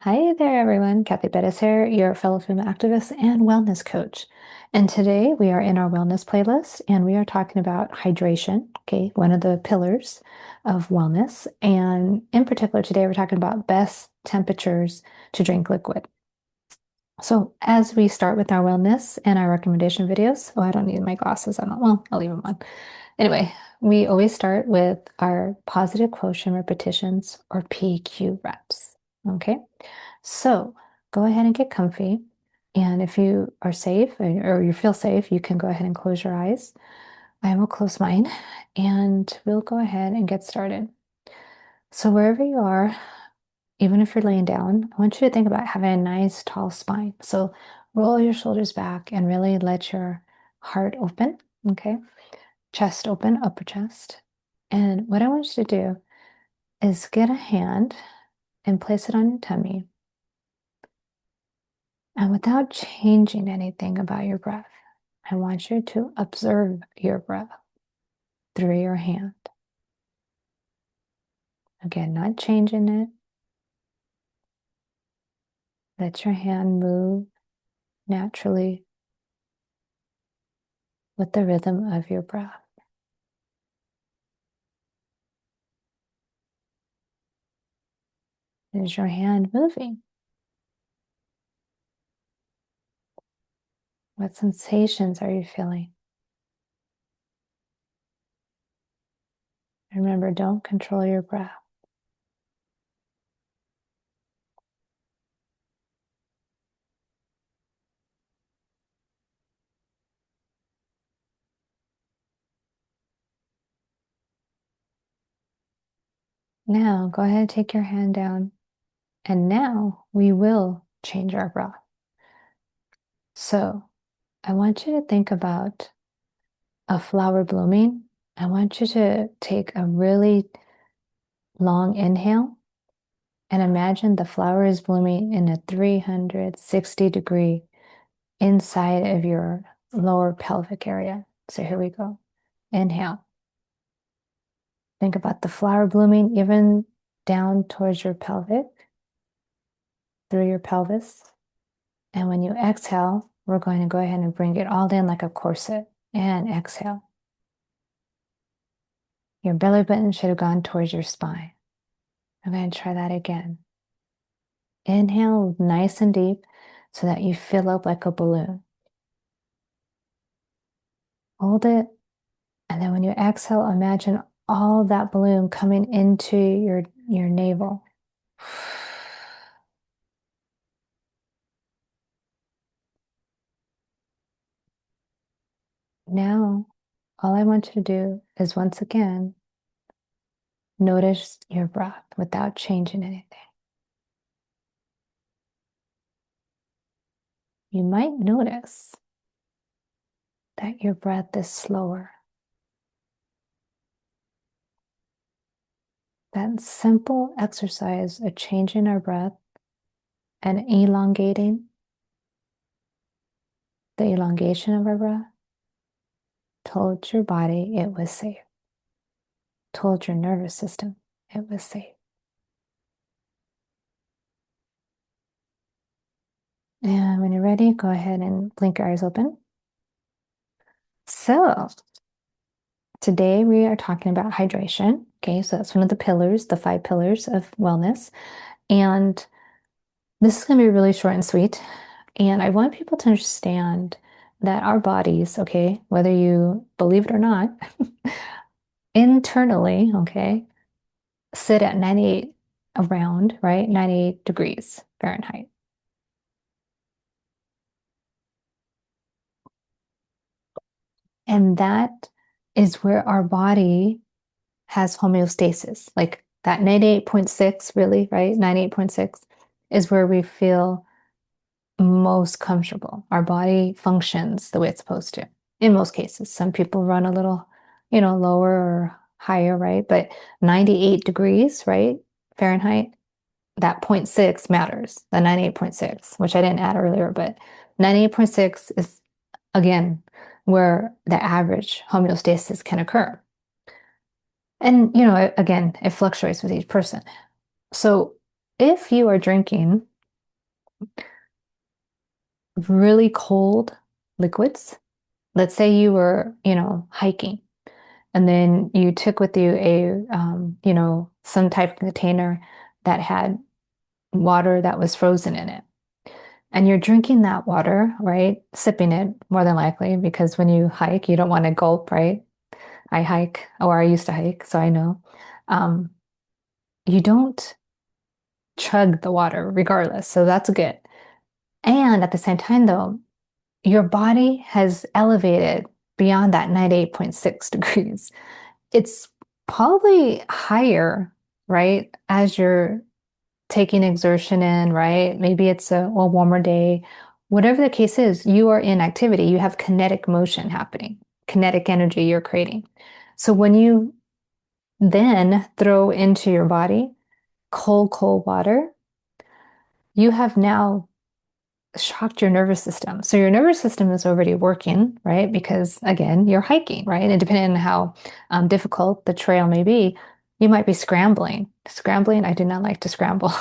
Hi there, everyone. Cathy here, your fellow female activist and wellness coach. And today we are in our wellness playlist and we are talking about hydration, okay, one of the pillars of wellness. And in particular, today we're talking about best temperatures to drink liquid. So as we start with our wellness and our recommendation videos, I don't need my glasses. I'll leave them on. Anyway, we always start with our positive quotient repetitions or PQ reps. Okay. So go ahead and get comfy. And if you are safe or you feel safe, you can go ahead and close your eyes. I will close mine and we'll go ahead and get started. So wherever you are, even if you're laying down, I want you to think about having a nice tall spine. So roll your shoulders back and really let your heart open. Okay. Chest open, upper chest. And what I want you to do is get a hand and place it on your tummy. And without changing anything about your breath, I want you to observe your breath through your hand. Again, not changing it. Let your hand move naturally with the rhythm of your breath. Is your hand moving? What sensations are you feeling? Remember, don't control your breath. Now, go ahead and take your hand down. And now we will change our breath. So I want you to think about a flower blooming. I want you to take a really long inhale and imagine the flower is blooming in a 360-degree inside of your lower pelvic area. So here we go. Inhale. Think about the flower blooming even down towards your pelvic, through your pelvis. And when you exhale, we're going to go ahead and bring it all in like a corset. And exhale. Your belly button should have gone towards your spine. I'm going to try that again. Inhale nice and deep so that you fill up like a balloon. Hold it. And then when you exhale, imagine all that balloon coming into your navel. Now, all I want you to do is once again, notice your breath without changing anything. You might notice that your breath is slower. That simple exercise of changing our breath and elongating, the elongation of our breath, told your body it was safe, told your nervous system it was safe. And when you're ready, go ahead and blink your eyes open. So today we are talking about hydration. Okay, so that's one of the pillars, the 5 pillars of wellness. And this is going to be really short and sweet. And I want people to understand that our bodies, okay, whether you believe it or not, internally, okay, sit at 98 around, right? 98 degrees Fahrenheit. And that is where our body has homeostasis. Like that 98.6, really, right? 98.6 is where we feel most comfortable. Our body functions the way it's supposed to in most cases. Some people run a little, lower or higher, right? But 98 degrees, right? Fahrenheit, that 0.6 matters, the 98.6, which I didn't add earlier, but 98.6 is, again, where the average homeostasis can occur. And, again, it fluctuates with each person. So if you are drinking Really cold liquids. Let's say you were, hiking, and then you took with you some type of container that had water that was frozen in it. And you're drinking that water, right? Sipping it more than likely, because when you hike, you don't want to gulp, right? I hike, or I used to hike, so I know. Um, you don't chug the water regardless, so that's good. And at the same time, though, your body has elevated beyond that 98.6 degrees. It's probably higher, right? As you're taking exertion in, right? Maybe it's a warmer day. Whatever the case is, you are in activity. You have kinetic motion happening, kinetic energy you're creating. So when you then throw into your body cold, cold water, you have now shocked your nervous system. So your nervous system is already working, right? Because again, you're hiking, right? And depending on how difficult the trail may be, you might be scrambling. Scrambling, I do not like to scramble.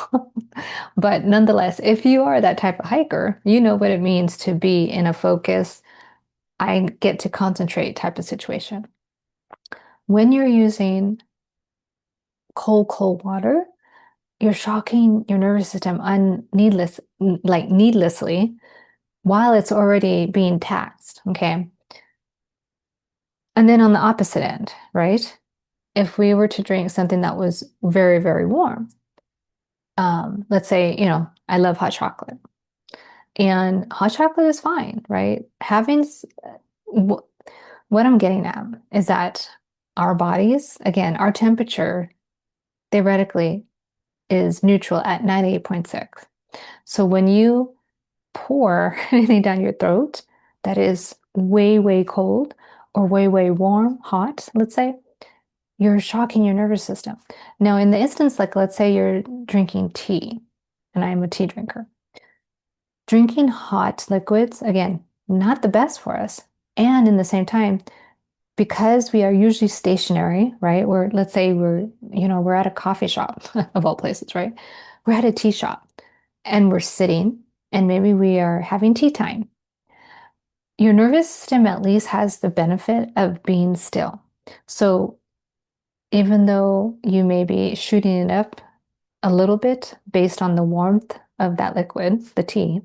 But nonetheless, if you are that type of hiker, you know what it means to be in a focus, I get to concentrate type of situation. When you're using cold, cold water, you're shocking your nervous system needlessly while it's already being taxed. Okay. And then on the opposite end, right? If we were to drink something that was very, very warm, let's say, I love hot chocolate, and hot chocolate is fine, right? What I'm getting at is that our bodies, again, our temperature theoretically is neutral at 98.6. So when you pour anything down your throat that is way, way cold or way, way warm, hot, let's say, you're shocking your nervous system. Now, in the instance, like let's say you're drinking tea, and I'm a tea drinker. Drinking hot liquids, again, not the best for us. And in the same time, because we are usually stationary, right? Let's say we're at a coffee shop of all places, right? We're at a tea shop and we're sitting and maybe we are having tea time. Your nervous system at least has the benefit of being still. So even though you may be shooting it up a little bit based on the warmth of that liquid, the tea,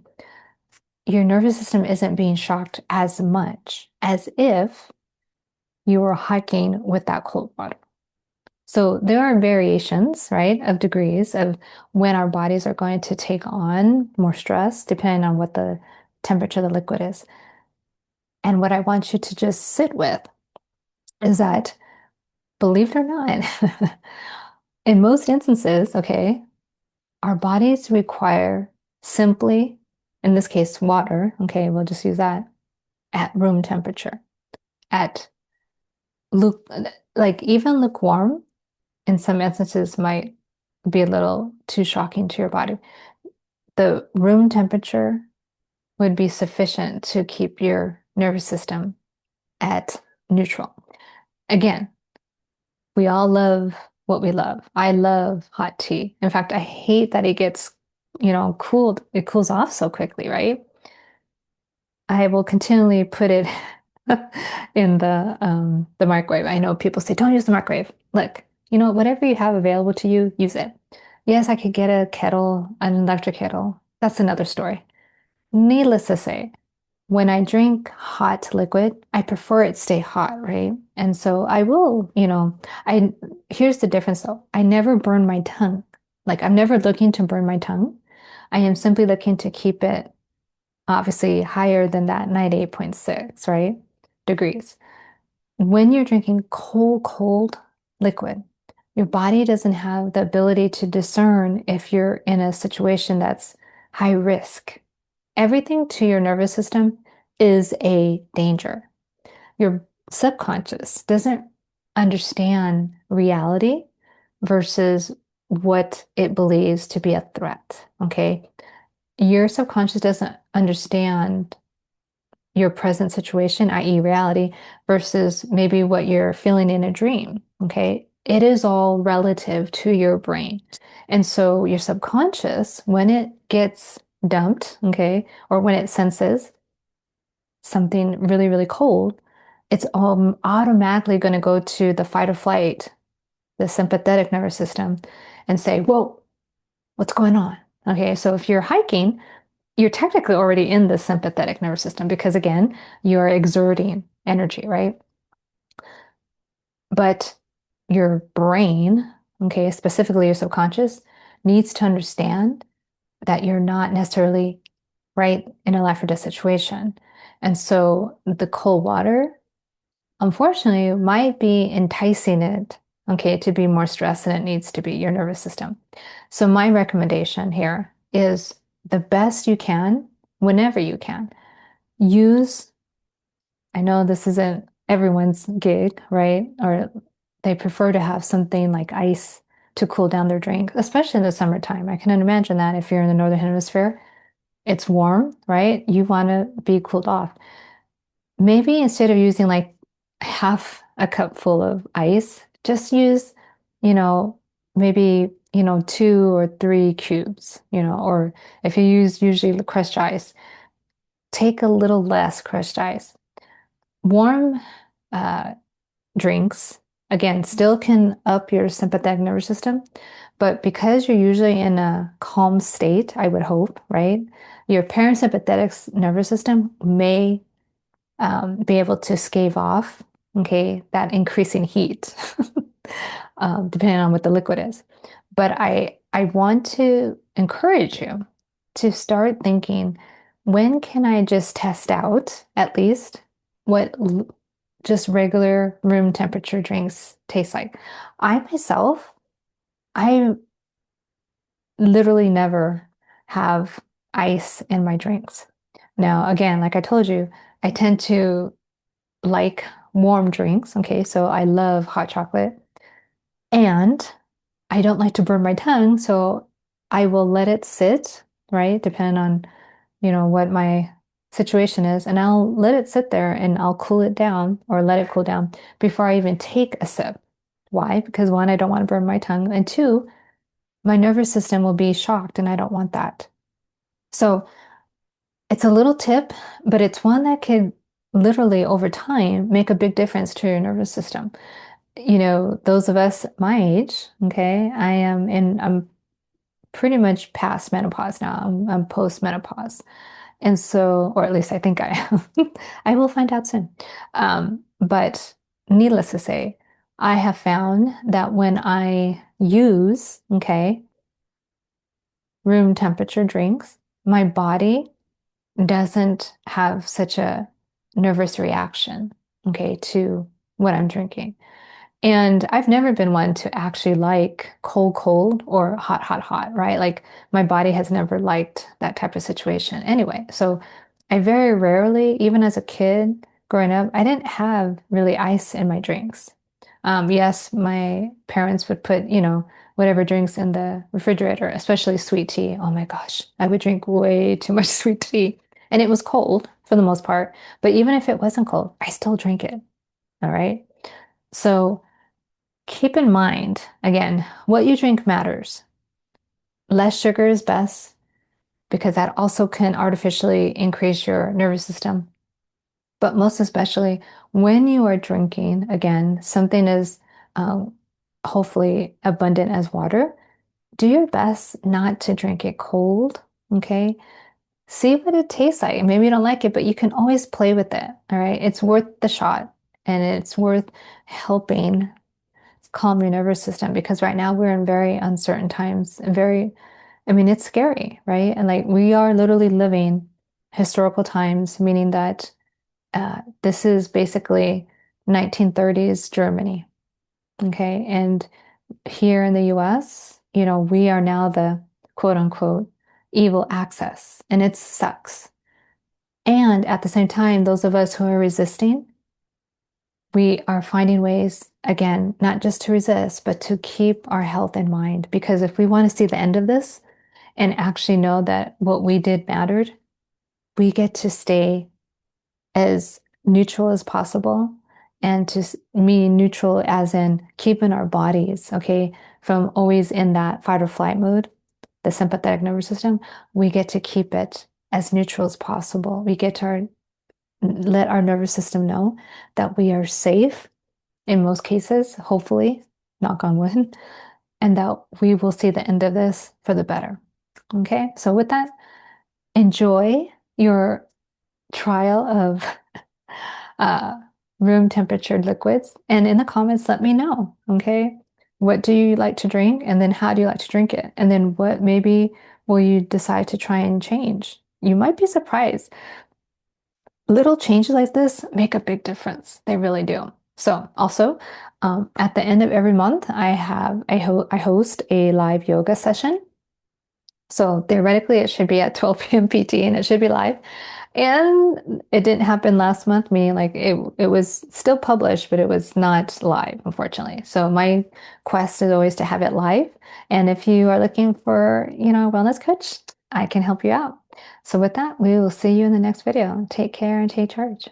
your nervous system isn't being shocked as much as if you were hiking with that cold water. So there are variations, right, of degrees of when our bodies are going to take on more stress, depending on what the temperature of the liquid is. And what I want you to just sit with is that, believe it or not, in most instances, okay, our bodies require simply, in this case, water, okay, we'll just use that, at room temperature. At luke, like even lukewarm in some instances might be a little too shocking to your body. The room temperature would be sufficient to keep your nervous system at neutral. Again, we all love what we love. I love hot tea. In fact, I hate that it gets, cooled. It cools off so quickly, right? I will continually put it in the microwave. I know people say, don't use the microwave. Look, whatever you have available to you, use it. Yes, I could get a kettle, an electric kettle. That's another story. Needless to say, when I drink hot liquid, I prefer it stay hot, right? And so I will, I here's the difference though. I never burn my tongue. Like I'm never looking to burn my tongue. I am simply looking to keep it obviously higher than that 98.6, right? Degrees. When you're drinking cold, cold liquid, your body doesn't have the ability to discern if you're in a situation that's high risk. Everything to your nervous system is a danger. Your subconscious doesn't understand reality versus what it believes to be a threat. Okay. Your subconscious doesn't understand your present situation, i.e., reality, versus maybe what you're feeling in a dream. Okay. It is all relative to your brain. And so your subconscious, when it gets dumped, okay, or when it senses something really, really cold, it's automatically going to go to the fight or flight, the sympathetic nervous system, and say, whoa, what's going on? Okay, so if you're hiking, you're technically already in the sympathetic nervous system because, again, you're exerting energy, right? But your brain, okay, specifically your subconscious, needs to understand that you're not necessarily right in a life or death situation. And so the cold water, unfortunately, might be enticing it, okay, to be more stressed than it needs to be, your nervous system. So my recommendation here is the best you can, whenever you can, use, I know this isn't everyone's gig, right? Or they prefer to have something like ice to cool down their drink, especially in the summertime. I can imagine that if you're in the Northern Hemisphere, it's warm, right? You want to be cooled off. Maybe instead of using like half a cup full of ice, just use, you know, maybe, 2 or 3 cubes, or if you use usually crushed ice, take a little less crushed ice. Warm uh, drinks, again, still can up your sympathetic nervous system, but because you're usually in a calm state, I would hope, right? Your parasympathetic nervous system may be able to stave off, okay, that increasing heat, depending on what the liquid is. But I want to encourage you to start thinking, when can I just test out at least what just regular room temperature drinks taste like? I myself, I literally never have ice in my drinks. Now, again, like I told you, I tend to like warm drinks. Okay, so I love hot chocolate and I don't like to burn my tongue, so I will let it sit, right? Depending on, what my situation is, and I'll let it sit there and I'll cool it down or let it cool down before I even take a sip. Why? Because one, I don't want to burn my tongue, and two, my nervous system will be shocked and I don't want that. So it's a little tip, but it's one that could literally over time make a big difference to your nervous system. Those of us my age, okay, I'm pretty much past menopause now. I'm post menopause. And so, or at least I think I am. I will find out soon. But needless to say, I have found that when I use, okay, room temperature drinks, my body doesn't have such a nervous reaction, okay, to what I'm drinking. And I've never been one to actually like cold, cold or hot, hot, hot, right? Like my body has never liked that type of situation anyway. So I very rarely, even as a kid growing up, I didn't have really ice in my drinks. Yes, my parents would put, whatever drinks in the refrigerator, especially sweet tea. Oh my gosh, I would drink way too much sweet tea. And it was cold for the most part. But even if it wasn't cold, I still drink it. All right. So keep in mind, again, what you drink matters. Less sugar is best because that also can artificially increase your nervous system. But most especially when you are drinking, again, something as hopefully abundant as water, do your best not to drink it cold, okay? See what it tastes like. Maybe you don't like it, but you can always play with it, all right? It's worth the shot and it's worth helping calm your nervous system because right now we're in very uncertain times and I mean, it's scary, right? And like we are literally living historical times, meaning that this is basically 1930s Germany, okay? And here in the US, we are now the quote unquote evil axis, and it sucks. And at the same time, those of us who are resisting, we are finding ways, again, not just to resist, but to keep our health in mind. Because if we want to see the end of this and actually know that what we did mattered, we get to stay as neutral as possible. And to mean neutral as in keeping our bodies, okay, from always in that fight or flight mode, the sympathetic nervous system, we get to keep it as neutral as possible. We get to let our nervous system know that we are safe in most cases, hopefully, knock on wood, and that we will see the end of this for the better. Okay, so with that, enjoy your trial of uh, room temperature liquids. And in the comments, let me know, okay? What do you like to drink? And then how do you like to drink it? And then what maybe will you decide to try and change? You might be surprised. Little changes like this make a big difference. They really do. So also, at the end of every month, I host a live yoga session. So theoretically, it should be at 12 p.m. PT and it should be live. And it didn't happen last month, meaning like it was still published, but it was not live, unfortunately. So my quest is always to have it live. And if you are looking for, a wellness coach, I can help you out. So with that, we will see you in the next video. Take care and take charge.